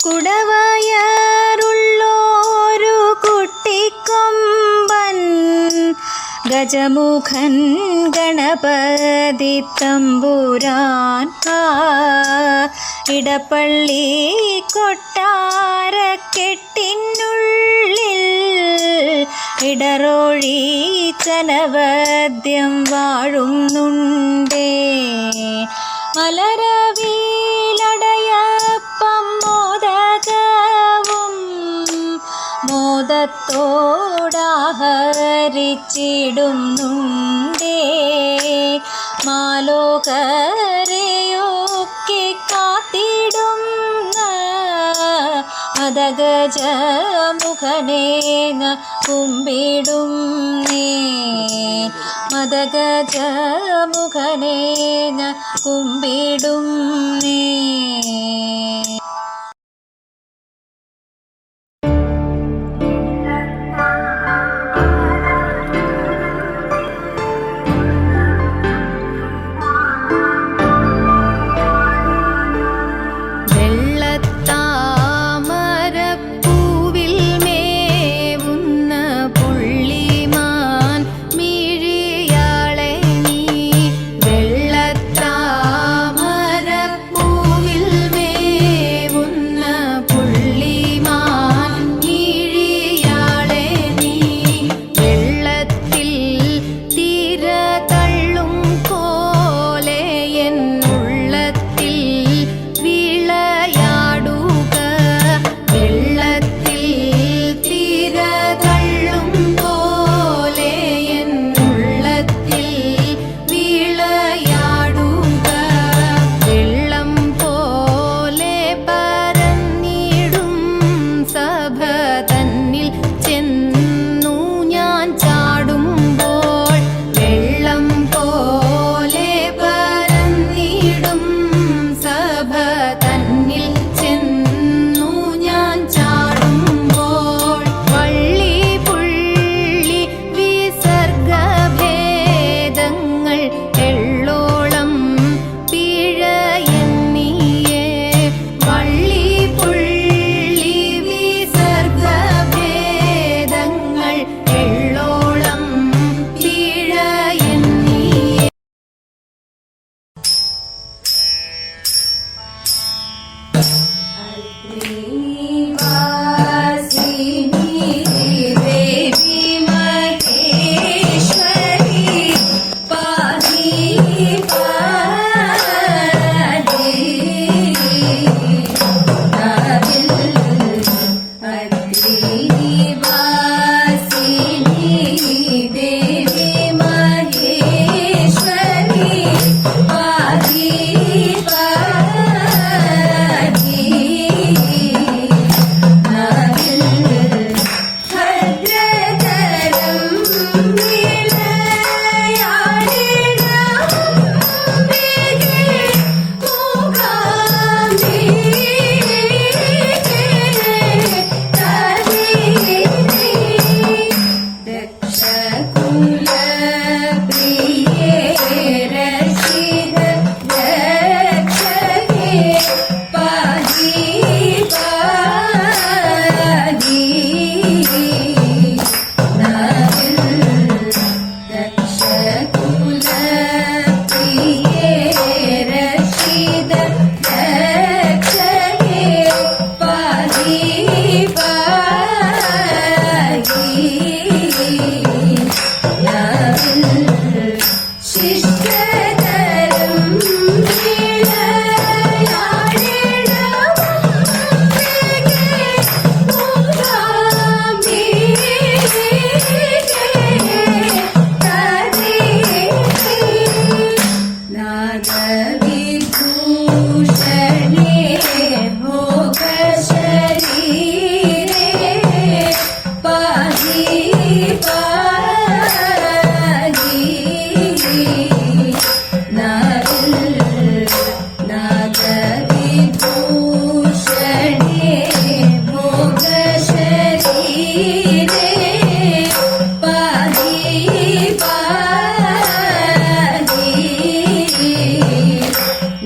കുടവയറുള്ളോരു കുട്ടിക്കൊമ്പൻ ഗജമുഖൻ ഗണപതി തമ്പുരാൻ ഇടപ്പള്ളി കൊട്ടാരക്കെട്ടിനുള്ളിൽ ഇടറോഴി ചനവദ്യം വാഴുന്നുണ്ടേ. മലരവിലടയപ്പം മോദകവും മോദത്തോടാഹരിച്ചിടുന്നുണ്ടേ. മാലോകരെയൊക്കെ കാത്തിടുന്ന മദഗജമുഖനെ കുമ്പിടും നേ. മദഗജമുഖനെ കുമ്പിടും നേ.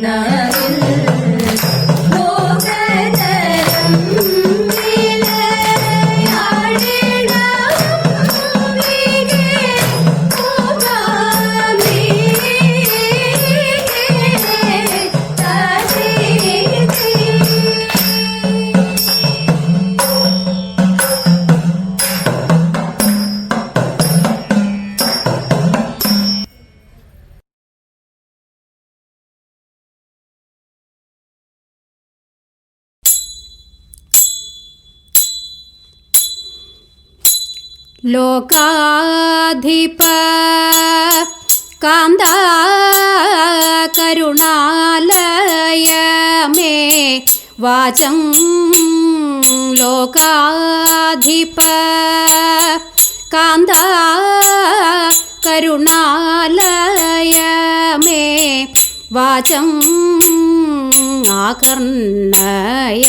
na ലോകാധിപ കാന്ത Karunalaya may വാചം ലോകാധിപ കാന്ത Karunalaya may വാചം ആകർണയ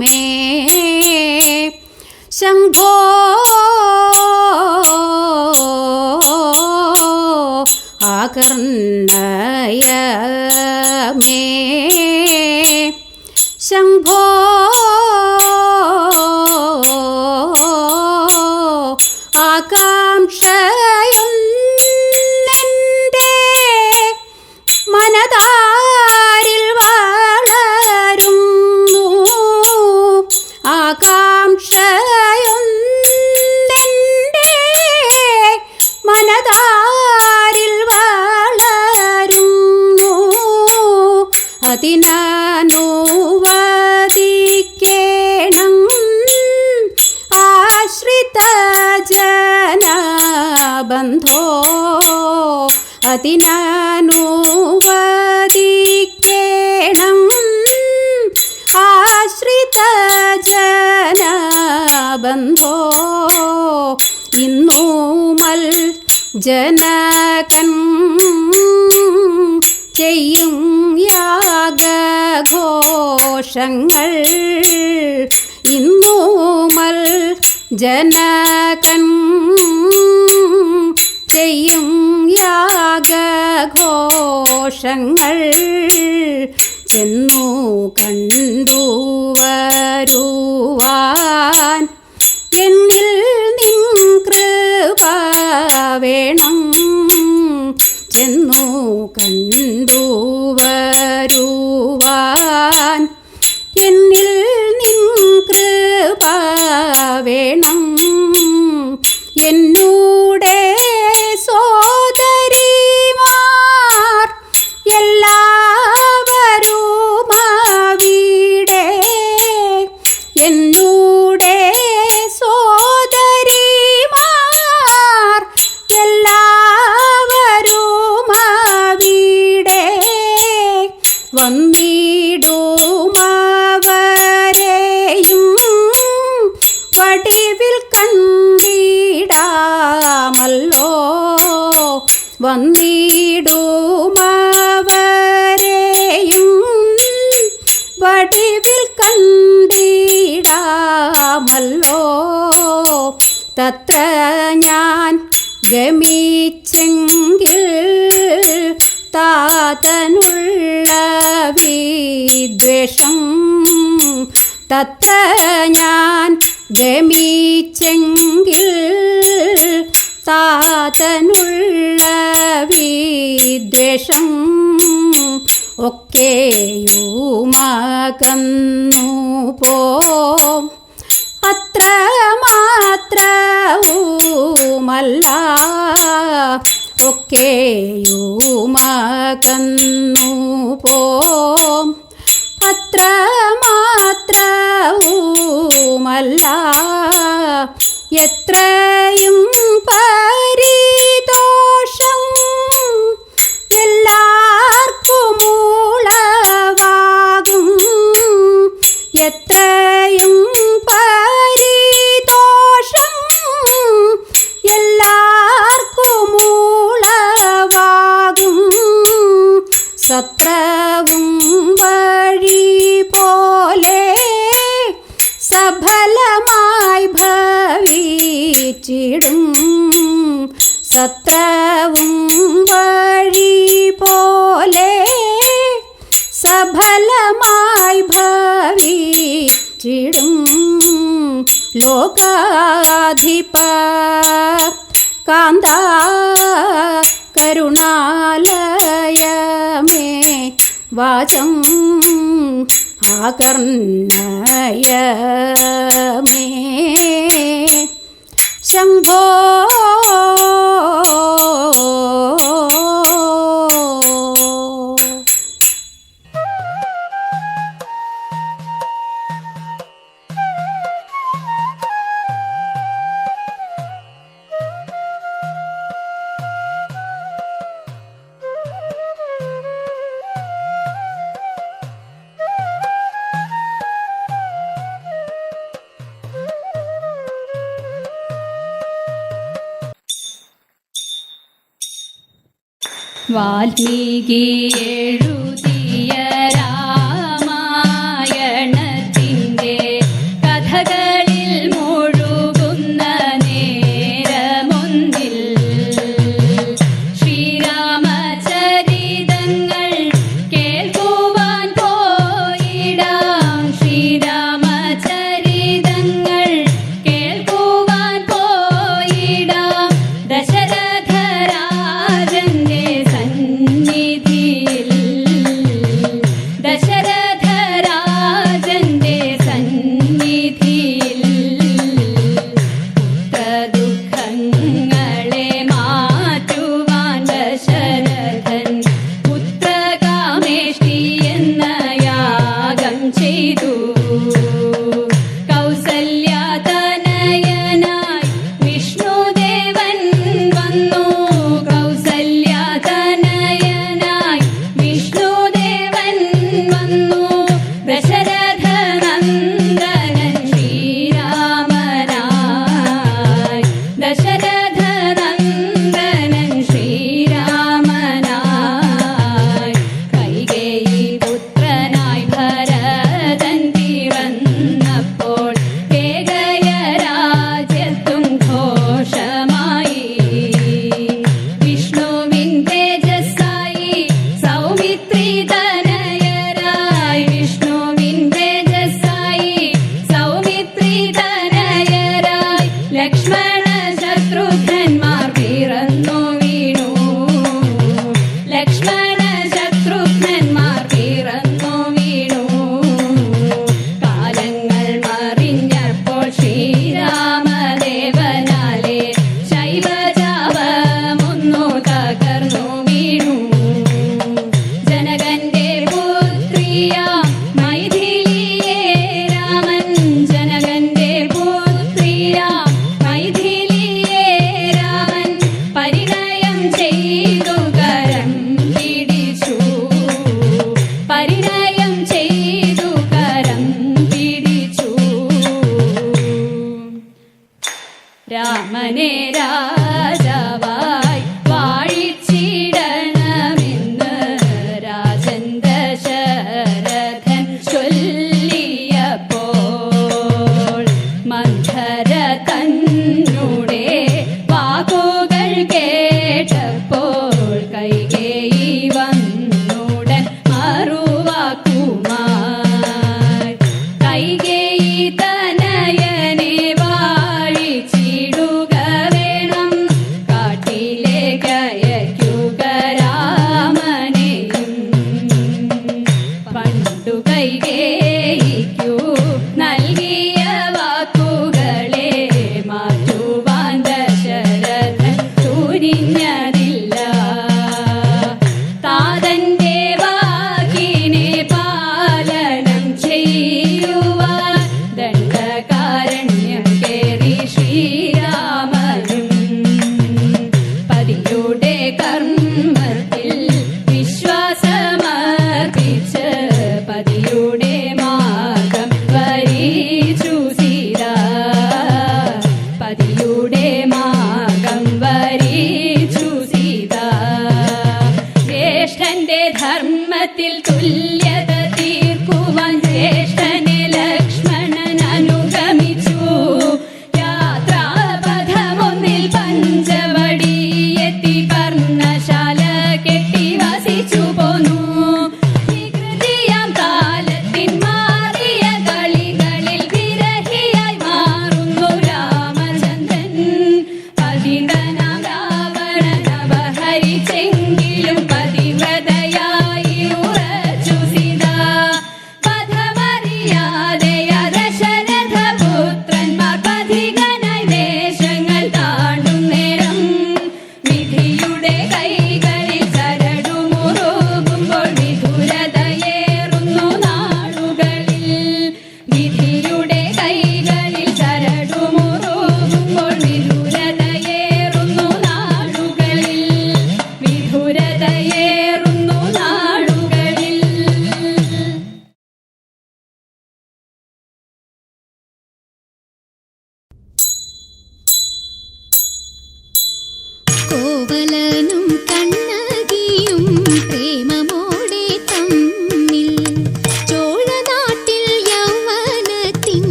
may ശംഭോ ആകർണയ may ശംഭോ ആകാംക്ഷയൊന്നെൻ്റെ മനതാരിൽ വളരുന്നു ആകാംക്ഷയൊന്നെൻ്റെ മനതാരിൽ വളരുന്നു അതിനനുവദിക്കേണം ആശ്രിത ജനബന്ധോ അതിനനുവദിക്കേണം ആശ്രിത ജനബന്ധോ ഇന്നൂമൽ ജനകൻ ചെയ്യും യാഗഘോഷങ്ങൾ ഇന്നൂമൽ ജനകൻ ചെയ്യും യാഗഘോഷങ്ങൾ ചെന്നു കണ്ടുവരുവാൻ എന്നിൽ നിൻ കൃപ വേണം ചെന്നു കണ്ടുവരുവാൻ എന്നിൽ നിൻ കൃപ വേണം എന്നൂടെ സോദരിമാർ എല്ലാവരുമാവിടെ എന്നൂടെ സോദരിമാർ എല്ലാവരുമാവിടെ വന്നിടുമവരെയും വടിവിൽ കണ്ടിടാമല്ലോ വന്നിടുമവരെയും വടിവിൽ കണ്ടിടാമല്ലോ തത്ര ഞാൻ ഗമിച്ചെങ്കിൽ താതനുള്ള വിദ്വേഷം തത്ര ഞാൻ ഗമിച്ചെങ്കിൽ താതനുള്ള വിദ്വേഷം ഒക്കെയുമകന്നു പോം അത്ര മാത്രവുമല്ല ഒക്കെയുമകന്നു പോം അത്ര മാത്രവുമല്ല എത്രയും പരിതോഷം എല്ലാവർക്കുമുളവാകും എത്രയും പരിതോഷം എല്ലാവർക്കുമുളവാകും സത്രവും വഴി പോലെ സഫലമായി ഭവിച്ചിടും സത്രവും വഴി പോലെ സഫലമായി ഭവിച്ചിടും ലോകാധിപ കാന്ത കരുണാലയ മേ വാചം ആകർണയ മേ ശംഭോ വാൽമീകി എഴുതിയ രാമായണത്തിൻ്റെ കഥകളിൽ മുഴുകുന്ന നേരമൊന്നിൽ ശ്രീരാമചരിതങ്ങൾ കേൾക്കുവാൻ പോയിടാം. ശ്രീരാമചരിതങ്ങൾ കേൾക്കുവാൻ പോയിടാം. ദശരഥരാജന്റെ സന്നിധിയിൽ ദശരഥരാജന്റെ സന്നിധിയിൽ പുത്രദുഃഖങ്ങളെ മാറ്റുവാൻ ദശരഥൻ പുത്രകാമേഷ്ടി എന്ന യാഗം ചെയ്തു. കൗസല്യാതനയനായി വിഷ്ണുദേവൻ വന്നു. കൗസല്യാതനയനായി വിഷ്ണുദേവൻ വന്നു. ദശരഥനന്ദനൻ ശ്രീരാമനായി ദശരഥനന്ദനൻ ശ്രീരാമനായി കൈകേയി പുത്രനായി ഭരതൻ പിറന്നപ്പോൾ കേകയ രാജ്യത്തും ഘോഷമായി. വിഷ്ണുവിൻ തേജസ്സായി സൗമിത്രി തനയരായി. വിഷ്ണുവിൻ തേജസ്സായി സൗമിത്രി തനയരായി ലക്ഷ്മണ ശത്രുഘ്നന്മാർ പിറന്നു വീണു. ലക്ഷ്മണ ശത്രുഘ്നന്മാർ പിറന്നു വീണു. കാലങ്ങൾ മറിഞ്ഞപ്പോൾ ശ്രീരാമദേവനാലെ ശൈവജാപമൊന്നു തകർന്നു വീണു. ജനകന്റെ പുത്രിയ മൈഥിലിയെ രാമൻ. ജനകന്റെ പുത്രിയ മൈഥിലിയെ രാമൻ പരിണയം ചെയ്തു കരം പിടിച്ചു. പരിണയം ചെയ്തു കരം പിടിച്ചു. രാമനെ രാജാവായി വാഴിച്ചിടണമെന്ന് രാജൻ ദശരഥൻ ചൊല്ലിയപ്പോൾ മന്ധര തന്നുടെ വാക്കുകൾ കേട്ടപ്പോൾ കൈകേയി വന്നുടൻ മറുവാക്കുമായി. കൈകേയി തനയനെ വാഴിച്ചിടുക വേണം. കാട്ടിലേക്ക് അയക്കുക രാമനെയും. പണ്ടു കൈകേയിക്കു നൽകിയ വാക്കുകളെ മാറ്റുവാൻ ദശരഥൻ തുനിഞ്ഞതില്ല. താതന്റെ വാക്കിനെ പാലനം ചെയ്യുവാൻ ദണ്ഡകാരണ്യം കേറി ശ്രീരാമനും. പതിയുടെ കർമ്മത്തിൽ വിശ്വാസമർപ്പിച്ച് പതിയുടെ മാർഗം വരിച്ചു സീത. പതിയുടെ മാർഗം വരിച്ചു സീത. ജ്യേഷ്ഠന്റെ ധർമ്മത്തിൽ തുല്യത തീർക്കുവാൻ ജ്യേഷ്ഠനെ ലക്ഷ്മണൻ അനുഗമിച്ചു. യാത്രാപഥമൊന്നിൽ പഞ്ചവടി എത്തി പർണശാല കെട്ടി വസിച്ചു പോന്നു. വികൃതിയാം കാലത്തിൻ മാറിയ കളികളിൽ വിരഹിയായി മാറുന്നു രാമചന്ദ്രൻ. പതിതനാം രാവണൻ അപഹരിച്ചെങ്കിലും പതിവ്രതയായി ഉറച്ചു സീത. പഥമറിയാ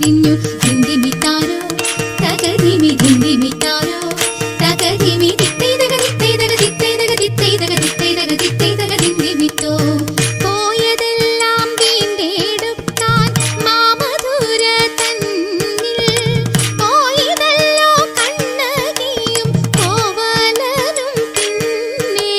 വിരിഞ്ഞു ധിന്ദിമിത്താരോ തകതിമി ധിന്ദിമിത്താരോ തകതിമി ദിത്തൈതക ദിത്തൈതക ദിത്തൈതക ദിത്തൈതക ദിത്തൈതക ദിത്തൈതക ധിന്ദിമിത്തോ പോയതെല്ലാം വീണ്ടെടുക്കാൻ മാമധുര തന്നിൽ പോയതല്ലോ കണ്ണകിയും കോവലനും പിന്നെ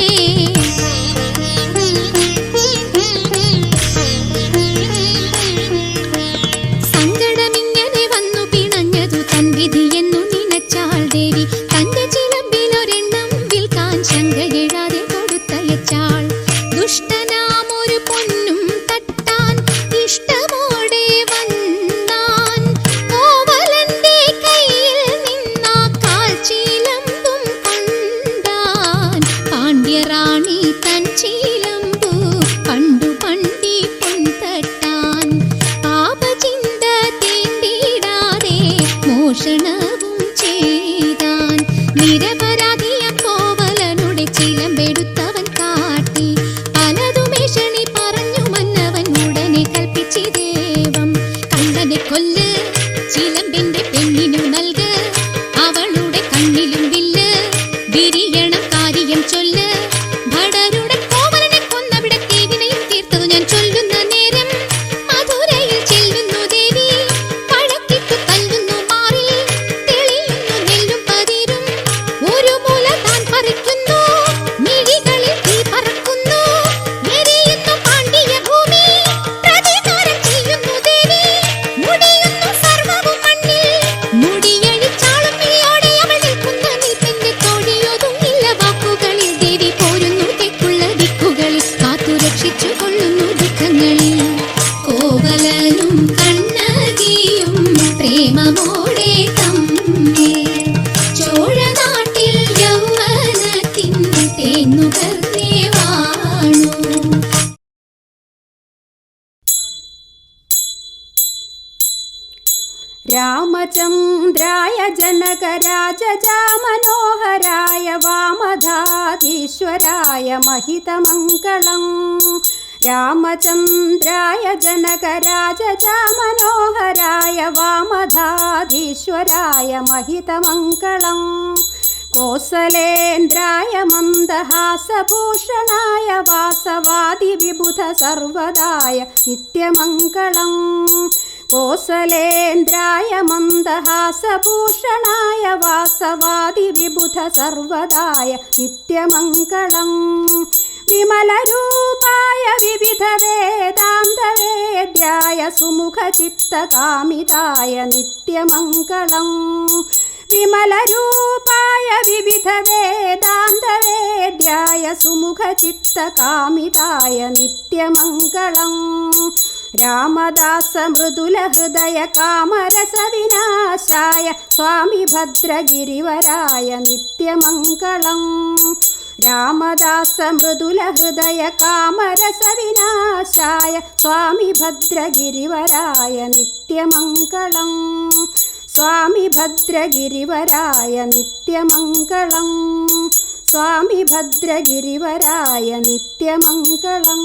സങ്കടമിങ്ങനെ വന്നു പിണഞ്ഞതു തൻ വിധിയെന്നു നിനച്ചാൾ ദേവി തന്റെ ചിലമ്പിലൊരെണ്ണം വിൽക്കാൻ ശങ്കയെഴാതെ കൊടുത്തയച്ചാൾ ദുഷ്ടനാമൊരു പൊന്നും തട്ടാൻ ഇഷ്ടമോടെ വന്നാൻ കോവലന്റെ കയ്യിൽ നിന്നാ കാൽച്ചീലമ്പും കൊണ്ടാൻ പാണ്ഡ്യറാണി തൻ ചീലമ്പു കണ്ടു പണ്ടി പൊൻതട്ടാൻ പാപചിന്ത തീണ്ടിടാതെ മോഷണവും ചെയ്താൻ നിരപരാധിയ കോവലനുടെ ചിലമ്പെടുത്തവൻ കാട്ടി പലതുമേഷണി പറഞ്ഞു മന്നവൻ ഉടനെ കൽപ്പിച്ചിദേവം കള്ളനെ കൊല്ല് ചിലമ്പിന്റെ പെണ്ണിനു നൽക് അവളുടെ കണ്ണിലും വില്ല് വിരിയണം കാര്യം ചൊല്ല് ഭടരുടെ കോവലനെ കൊന്നവിടെ തീവിനെയും തീർത്തതു ഞാൻ ചൊല്ലുന്ന നേരം മധുരയിൽ ചെല്ലുന്നു ദേവി പഴക്കിട്ടു തല്ലുന്നു മാറി തെളിയുന്നു നെല്ലും പതിരും ഒരു മുല താൻ പറിക്കുന്നു മിഴികളിൽ തീ പറക്കുന്നു എരിയുന്നു പാണ്ഡ്യ ഭൂമി പ്രതികാരം ചെയ്യുന്നു ദേവി മുടിയുന്നു സർവ്വവും മണ്ണിൽ മുടിയഴിച്ചാളും മിഴിയോടെ അവൾ നിൽക്കുന്ന നിൽപ്പിന്റെ തോഴിയൊതുങ്ങില്ല വാക്കുകളിൽ ദേവി പോരുന്നു തെക്കുള്ള ദിക്കുകളിൽ കാത്തു രക്ഷിച്ചു കൊള്ളുന്നു ദുഃഖങ്ങളിൽ കോവലനും കണ്ണകിയും പ്രേമമോടെ തമ്മിൽ ചോഴനാട്ടിൽ യൗവനത്തിൻ തേന്നുകർന്നേ വാണു രാമചന്ദ്രായ ജനകരാജാമനോഹരായ വാമധാധീശ്വരായ महितमङ्गलम् രാമചന്ദ്രായ ജനകരാജാമനോഹരായ വാമധാധീശ്വരായ महितमङ्गलम् കോസലേന്ദ്രായ മന്ദഹാസഭൂഷണായ വാസവാദിവിബുധ സർവദായ നിത്യമംഗളം കോസലേന്ദ്രായ മന്ദഹാസഭൂഷണായ വാസവാദിവിബുധ സർവദായ നിത്യമംഗളം വിമലരൂപായ വിവിധ വേദാന്തവേദ്യായ സുമുഖചിത്തകാമിതായ നിത്യമംഗളം വിമലരൂപായ വിവിധ വേദാന്തവേദ്യായ സുമുഖചിത്തകാമിതായ നിത്യമംഗളം രാമദാസ മൃദുലഹൃദയ കാമരസവിനാശായ സ്വാമി ഭദ്രഗിരിവരായ നിത്യമംഗളം രാമദാസ മൃദുലഹൃദയ കാമരസവിനാശായ സ്വാമി ഭദ്രഗിരിവരായ നിത്യമംഗളം സ്വാമി ഭദ്രഗിരിവരായ നിത്യമംഗളം സ്വാമി ഭദ്രഗിരിവരായ നിത്യമംഗളം